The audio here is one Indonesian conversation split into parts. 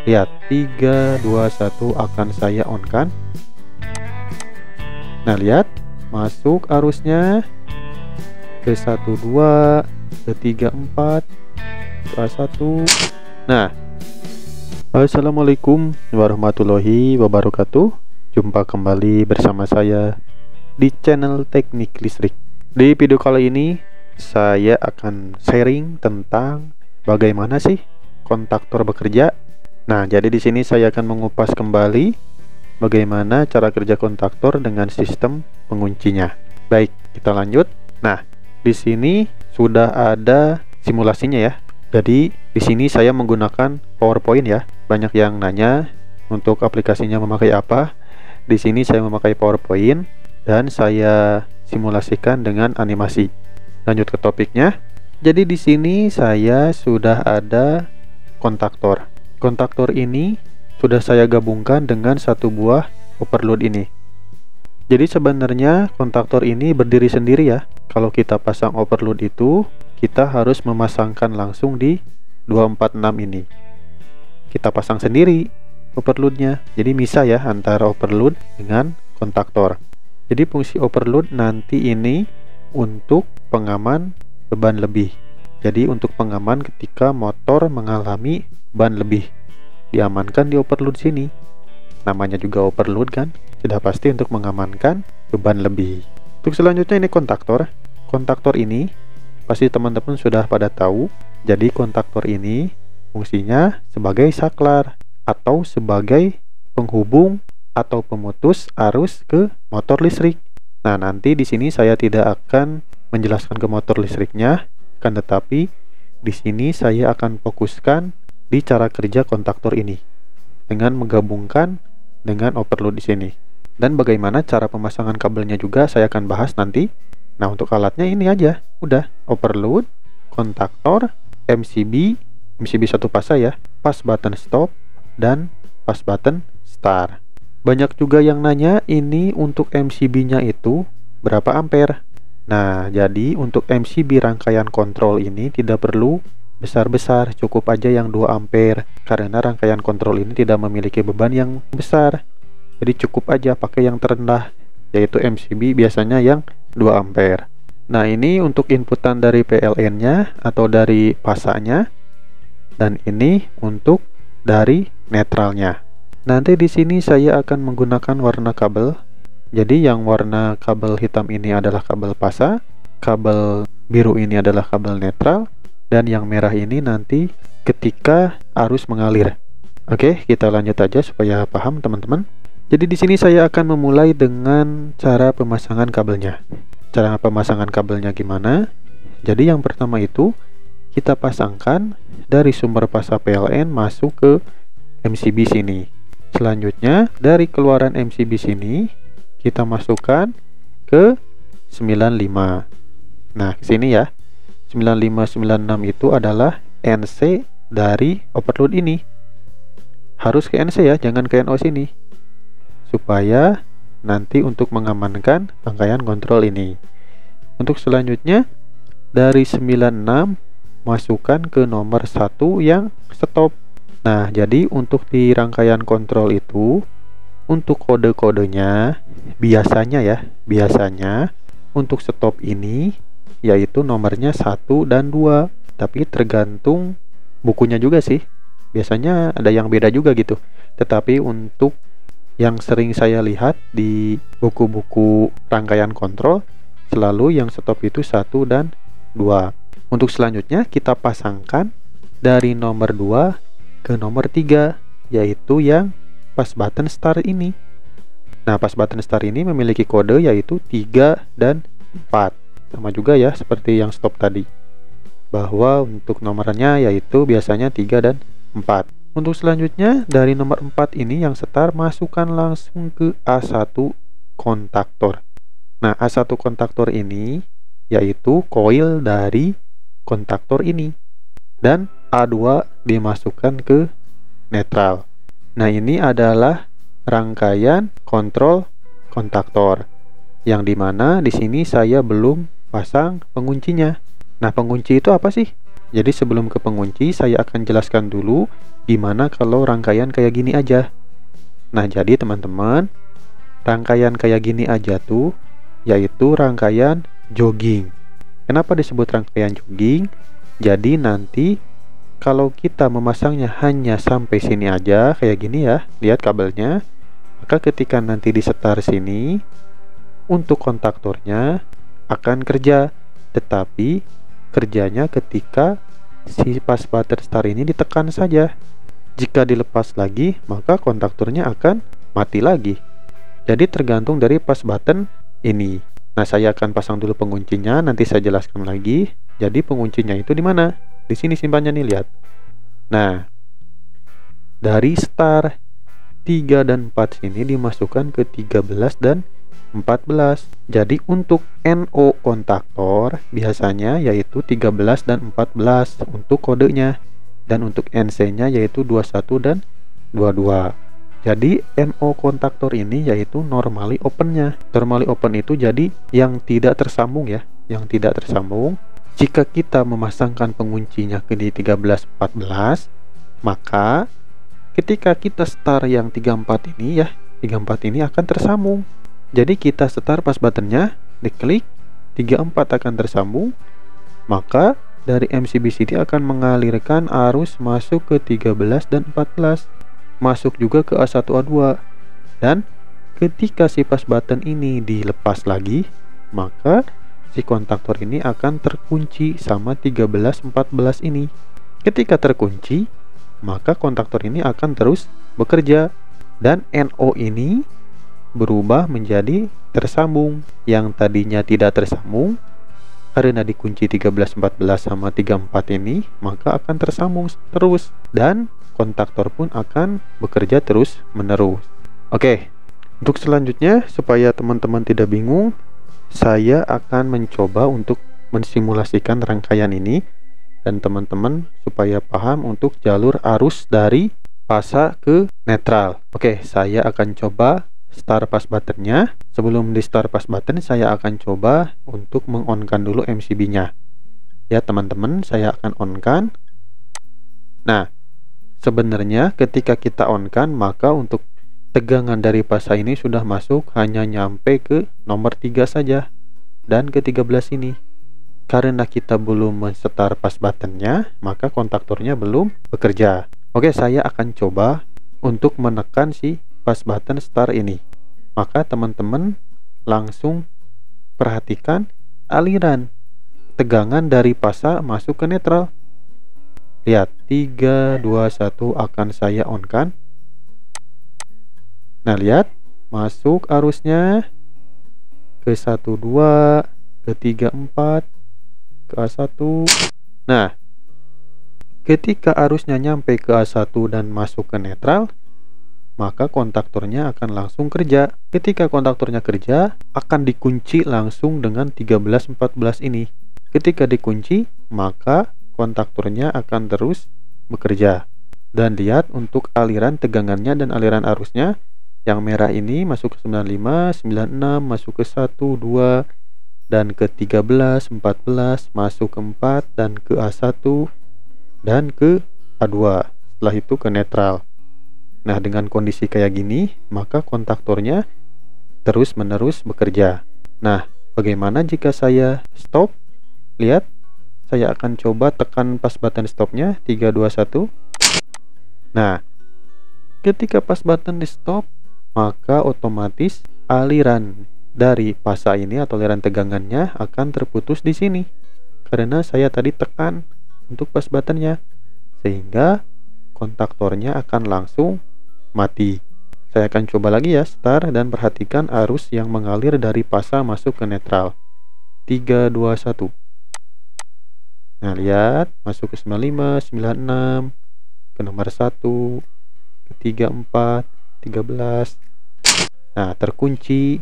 Lihat, 3, 2, 1 akan saya on kan. Nah, lihat, masuk arusnya ke 1, 2, ke 3, 4, ke 1. Nah, assalamualaikum warahmatullahi wabarakatuh. Jumpa kembali bersama saya di channel Teknik Listrik. Di video kali ini saya akan sharing tentang bagaimana sih kontaktor bekerja. Nah, jadi di sini saya akan mengupas kembali bagaimana cara kerja kontaktor dengan sistem penguncinya. Baik, kita lanjut. Nah, di sini sudah ada simulasinya ya. Jadi di sini saya menggunakan PowerPoint ya. Banyak yang nanya untuk aplikasinya memakai apa. Di sini saya memakai PowerPoint dan saya simulasikan dengan animasi. Lanjut ke topiknya. Jadi di sini saya sudah ada kontaktor. Kontaktor ini sudah saya gabungkan dengan satu buah overload ini. Jadi sebenarnya kontaktor ini berdiri sendiri ya. Kalau kita pasang overload itu, kita harus memasangkan langsung di 246 ini. Kita pasang sendiri overloadnya. Jadi misah ya antara overload dengan kontaktor. Jadi fungsi overload nanti ini untuk pengaman beban lebih. Jadi untuk pengaman ketika motor mengalami beban lebih, diamankan di overload sini. Namanya juga overload kan, sudah pasti untuk mengamankan beban lebih. Untuk selanjutnya ini kontaktor. Kontaktor ini pasti teman-teman sudah pada tahu. Jadi kontaktor ini fungsinya sebagai saklar atau sebagai penghubung atau pemutus arus ke motor listrik. Nah, nanti di sini saya tidak akan menjelaskan ke motor listriknya, kan, tetapi di sini saya akan fokuskan di cara kerja kontaktor ini dengan menggabungkan dengan overload di sini. Dan bagaimana cara pemasangan kabelnya juga saya akan bahas nanti. Nah, untuk alatnya ini aja. Udah, overload, kontaktor, MCB satu fasa ya, pas button stop dan pas button start. Banyak juga yang nanya ini untuk MCB-nya itu berapa ampere. Nah, jadi untuk MCB rangkaian kontrol ini tidak perlu besar-besar, cukup aja yang 2 ampere karena rangkaian kontrol ini tidak memiliki beban yang besar. Jadi cukup aja pakai yang terendah, yaitu MCB biasanya yang 2 ampere. Nah, ini untuk inputan dari PLN-nya atau dari pasanya, dan ini untuk dari netralnya. Nanti di sini saya akan menggunakan warna kabel. Jadi yang warna kabel hitam ini adalah kabel pasa, kabel biru ini adalah kabel netral, dan yang merah ini nanti ketika arus mengalir. Oke, kita lanjut aja supaya paham teman-teman. Jadi di sini saya akan memulai dengan cara pemasangan kabelnya. Cara pemasangan kabelnya gimana? Jadi yang pertama itu kita pasangkan dari sumber pasa PLN masuk ke MCB sini. Selanjutnya dari keluaran MCB sini kita masukkan ke 95. Nah, ke sini ya. 9596 itu adalah NC dari overload ini. Harus ke NC ya, jangan ke NO sini. Supaya nanti untuk mengamankan rangkaian kontrol ini. Untuk selanjutnya dari 96 masukkan ke nomor 1 yang stop. Nah, jadi untuk di rangkaian kontrol itu untuk kode-kodenya biasanya untuk stop ini yaitu nomornya 1 dan 2, tapi tergantung bukunya juga sih. Biasanya ada yang beda juga gitu. Tetapi untuk yang sering saya lihat di buku-buku rangkaian kontrol, selalu yang stop itu 1 dan 2. Untuk selanjutnya kita pasangkan dari nomor 2 ke nomor 3, yaitu yang pas button start ini. Nah, pas button start ini memiliki kode yaitu 3 dan 4. Sama juga ya seperti yang stop tadi, bahwa untuk nomornya yaitu biasanya 3 dan 4. Untuk selanjutnya dari nomor 4 ini yang start masukkan langsung ke A1 kontaktor. Nah, A1 kontaktor ini yaitu coil dari kontaktor ini, dan A2 dimasukkan ke netral. Nah, ini adalah rangkaian kontrol kontaktor, yang dimana di sini saya belum pasang penguncinya. Nah, pengunci itu apa sih? Jadi sebelum ke pengunci, saya akan jelaskan dulu gimana kalau rangkaian kayak gini aja. Nah, jadi teman-teman, rangkaian kayak gini aja tuh, yaitu rangkaian jogging. Kenapa disebut rangkaian jogging? Jadi nanti kalau kita memasangnya hanya sampai sini aja, kayak gini ya, lihat kabelnya, maka ketika nanti disetar sini, untuk kontaktornya akan kerja, tetapi kerjanya ketika si pas button start ini ditekan saja. Jika dilepas lagi, maka kontaktornya akan mati lagi. Jadi tergantung dari pas button ini. Nah, saya akan pasang dulu penguncinya, nanti saya jelaskan lagi. Jadi penguncinya itu di mana? Di sini simpannya nih, lihat. Nah, dari star 3 dan 4 sini dimasukkan ke 13 dan 14. Jadi untuk NO kontaktor biasanya yaitu 13 dan 14 untuk kodenya, dan untuk NC-nya yaitu 21 dan 22. Jadi NO kontaktor ini yaitu normally open-nya. Normally open itu jadi yang tidak tersambung ya, yang tidak tersambung. Jika kita memasangkan penguncinya ke di 13 14, maka ketika kita start yang 34 ini ya, 34 ini akan tersambung. Jadi kita start pas buttonnya, diklik, 34 akan tersambung, maka dari MCB-CD akan mengalirkan arus masuk ke 13 dan 14, masuk juga ke A1 A2. Dan ketika si pas button ini dilepas lagi, maka si kontaktor ini akan terkunci sama 13 14 ini. Ketika terkunci, maka kontaktor ini akan terus bekerja, dan NO ini berubah menjadi tersambung. Yang tadinya tidak tersambung karena dikunci 13 14 sama 34 ini, maka akan tersambung terus, dan kontaktor pun akan bekerja terus menerus. Oke, untuk selanjutnya supaya teman-teman tidak bingung, saya akan mencoba untuk mensimulasikan rangkaian ini, dan teman-teman supaya paham untuk jalur arus dari fasa ke netral. Oke, saya akan coba start pas buttonnya. Sebelum di start pas button, saya akan coba untuk meng-on-kan dulu MCB-nya. Ya teman-teman, saya akan on-kan. Nah, sebenarnya ketika kita on-kan, maka untuk tegangan dari fasa ini sudah masuk hanya nyampe ke nomor 3 saja, dan ke 13 ini. Karena kita belum men-start pas buttonnya, maka kontaktornya belum bekerja. Oke, saya akan coba untuk menekan si pas button start ini. Maka teman-teman langsung perhatikan aliran tegangan dari fasa masuk ke netral. Lihat, 3 2 1 akan saya on kan. Nah, lihat masuk arusnya ke 1 2, ke 3 4, ke A1. Nah, ketika arusnya nyampe ke A1 dan masuk ke netral, maka kontaktornya akan langsung kerja. Ketika kontaktornya kerja, akan dikunci langsung dengan 13 14 ini. Ketika dikunci, maka kontaktornya akan terus bekerja. Dan lihat untuk aliran tegangannya dan aliran arusnya, yang merah ini masuk ke 95, 96, masuk ke 1 2, dan ke 13 14, masuk ke 4, dan ke A1, dan ke A2. Setelah itu ke netral. Nah, dengan kondisi kayak gini, maka kontaktornya terus menerus bekerja. Nah, bagaimana jika saya stop? Lihat, saya akan coba tekan pas button stopnya, 3 2 1. Nah, ketika pas button di stop, maka otomatis aliran dari fasa ini atau aliran tegangannya akan terputus di sini, karena saya tadi tekan untuk pas buttonnya, sehingga kontaktornya akan langsung mati. Saya akan coba lagi ya, start, dan perhatikan arus yang mengalir dari fasa masuk ke netral. 3 2 1. Nah, lihat masuk ke 95 96, ke nomor 1, ke 34 13. Nah, terkunci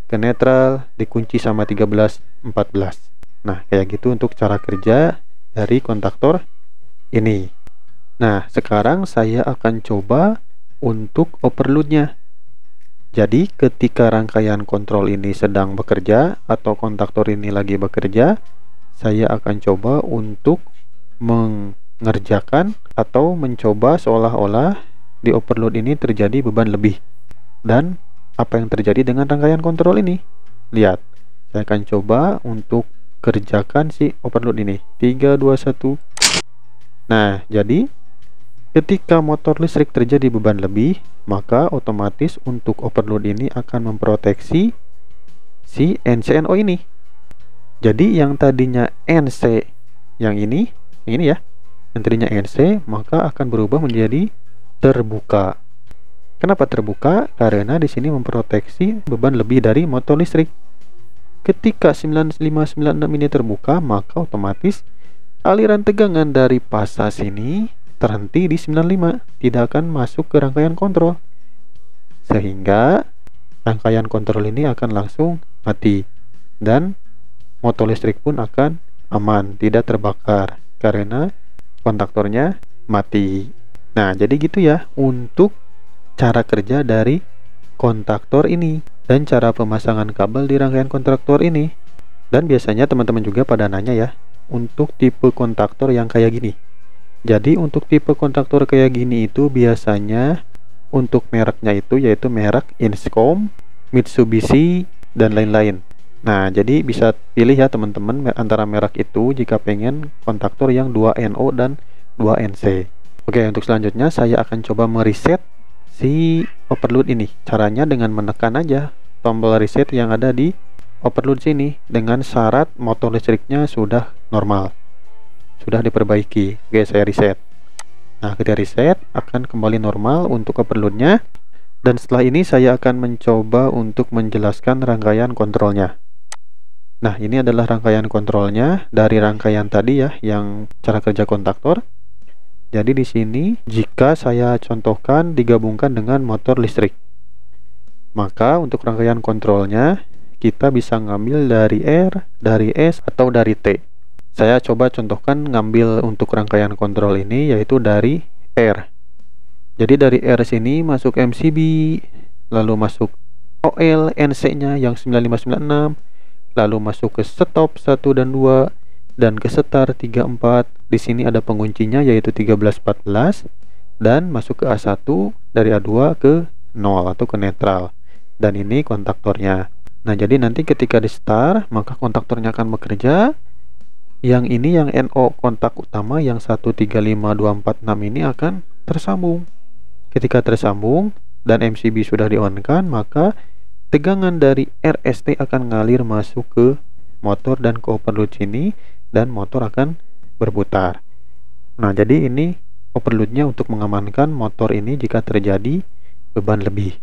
ke netral, dikunci sama 13 14. Nah, kayak gitu untuk cara kerja dari kontaktor ini. Nah, sekarang saya akan coba untuk overloadnya. Jadi ketika rangkaian kontrol ini sedang bekerja atau kontaktor ini lagi bekerja, saya akan coba untuk mengerjakan atau mencoba seolah-olah di overload ini terjadi beban lebih. Dan apa yang terjadi dengan rangkaian kontrol ini? Lihat, saya akan coba untuk kerjakan si overload ini. 3, 2, 1. Nah, jadi ketika motor listrik terjadi beban lebih, maka otomatis untuk overload ini akan memproteksi si NC/NO ini. Jadi yang tadinya NC yang ini ya, yang tadinya NC maka akan berubah menjadi terbuka. Kenapa terbuka? Karena di sini memproteksi beban lebih dari motor listrik. Ketika 9596 ini terbuka, maka otomatis aliran tegangan dari pasas ini terhenti di 95, tidak akan masuk ke rangkaian kontrol. Sehingga rangkaian kontrol ini akan langsung mati dan motor listrik pun akan aman, tidak terbakar karena kontaktornya mati. Nah, jadi gitu ya untuk cara kerja dari kontaktor ini dan cara pemasangan kabel di rangkaian kontaktor ini. Dan biasanya teman-teman juga pada nanya ya, untuk tipe kontaktor yang kayak gini. Jadi untuk tipe kontaktor kayak gini itu biasanya untuk mereknya itu yaitu merek Inscom, Mitsubishi, dan lain-lain. Nah, jadi bisa pilih ya teman-teman antara merek itu jika pengen kontaktor yang 2NO dan 2NC. Oke, untuk selanjutnya saya akan coba mereset si overload ini. Caranya dengan menekan aja tombol reset yang ada di overload sini dengan syarat motor listriknya sudah normal, sudah diperbaiki. Oke, saya reset. Nah, ketika reset akan kembali normal untuk overloadnya. Dan setelah ini saya akan mencoba untuk menjelaskan rangkaian kontrolnya. Nah, ini adalah rangkaian kontrolnya dari rangkaian tadi ya, yang cara kerja kontaktor. Jadi di sini jika saya contohkan digabungkan dengan motor listrik, maka untuk rangkaian kontrolnya kita bisa ngambil dari R, dari S, atau dari T. Saya coba contohkan ngambil untuk rangkaian kontrol ini yaitu dari R. Jadi dari R sini masuk MCB, lalu masuk OL NC-nya yang 9596, lalu masuk ke stop 1 dan 2 dan ke setar 3, 4. Di sini ada penguncinya yaitu 13, 14 dan masuk ke A1 dari A2 ke 0 atau ke netral. Dan ini kontaktornya. Nah, jadi nanti ketika di start maka kontaktornya akan bekerja. Yang ini yang NO kontak utama yang 135246 ini akan tersambung. Ketika tersambung dan MCB sudah di-on-kan, maka tegangan dari RST akan ngalir masuk ke motor dan ke overload sini dan motor akan berputar. Nah, jadi ini overloadnya untuk mengamankan motor ini jika terjadi beban lebih.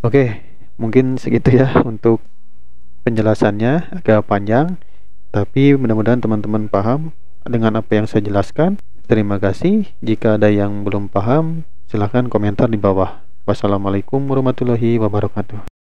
Oke, mungkin segitu ya untuk penjelasannya, agak panjang, tapi mudah-mudahan teman-teman paham dengan apa yang saya jelaskan. Terima kasih. Jika ada yang belum paham, silahkan komentar di bawah. Wassalamualaikum warahmatullahi wabarakatuh.